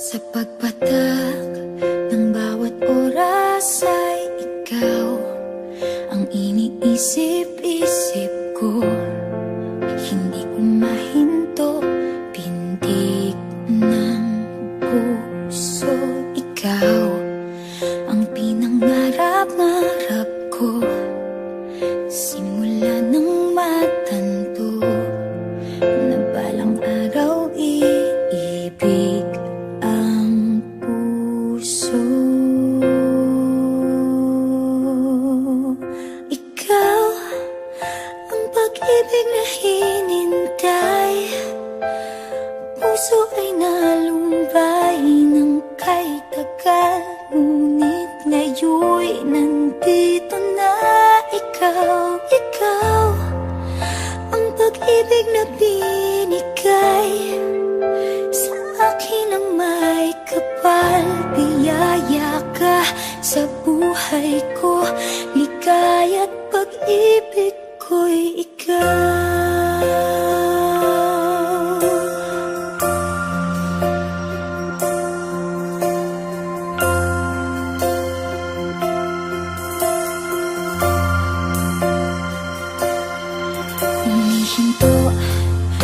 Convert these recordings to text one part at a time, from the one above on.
Sa pagpatak ng bawat oras ay ikaw ang iniisip-isip ko. Hindi ko mahinto, pintig ng puso. Ikaw ang pinangarap-ngarap ko, simula ng matanto na balang araw iibig ang puso. Ikaw ang pag-ibig na hinintay, puso ay nalumbay ng kay tagal, ngunit ngayon'y nandito na ikaw. Ikaw ang pag-ibig na binigay sa akin ang may kapal. Biyaya ka sa buhay ko, ligaya't pag-ibig ko'y ikaw. Humihinto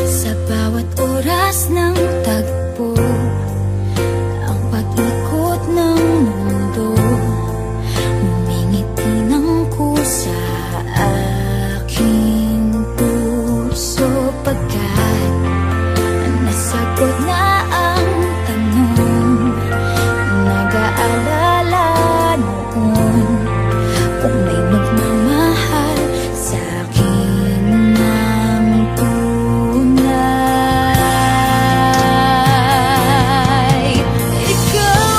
sa bawat oras ng tagpo, ang pag-ikot ng mundo, humingiti ng kusa aking puso. Pagkat nasagot na ang tanong, nag-aalala noon kung may magmamahal sa akin ng tunay. Ikaw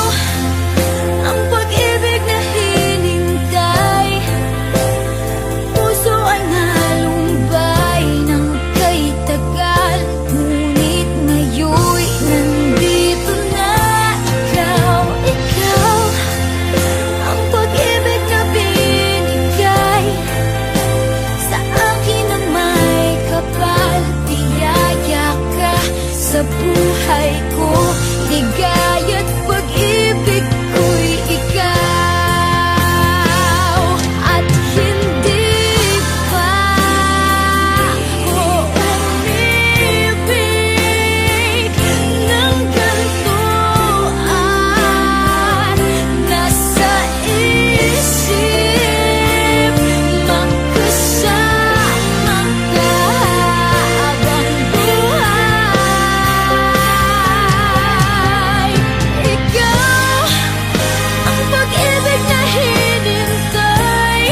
ang pag-ibig na hinintay, puso ay nalumbay ng kay tagal, ngunit ngayon'y nandito na ikaw. Ikaw ang pag-ibig na binigay sa akin ang may kapal. Biyaya ka sa buhay ko, ligaya't pag-ibig ko'y ikaw. At hindi pa ako umibig ng ganito, at nasa isip magkasama ka habang buhay. Ikaw ang pag-ibig na hinintay,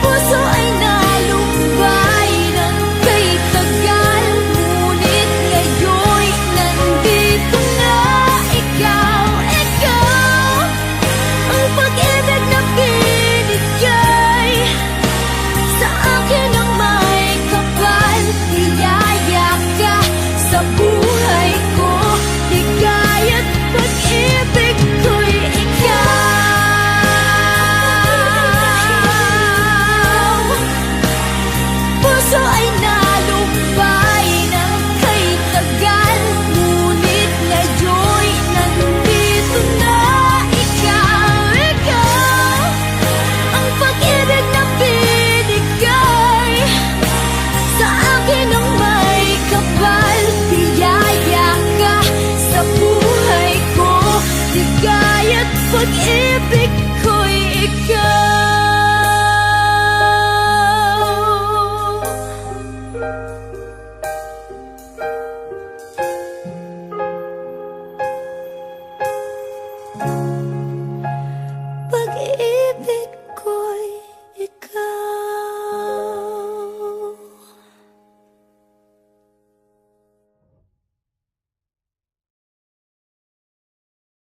puso ay nalumbay ng kay tagal, ngunit ngayon'y nandito na ikaw. Ikaw ang pag-ibig na binigay sa akin ang may kapal. Biyaya ka sa buhay ko, ligaya't pag-ibig ko'y ikaw. Puso ay nalumbay ng kay tagal, ngunit ngayon'y nandito na ikaw. Ikaw ang pag-ibig na binigay sa akin ang may kapal. Biyaya ka sa buhay ko, ligaya't pag-ibig ko'y ikaw. Pag-ibig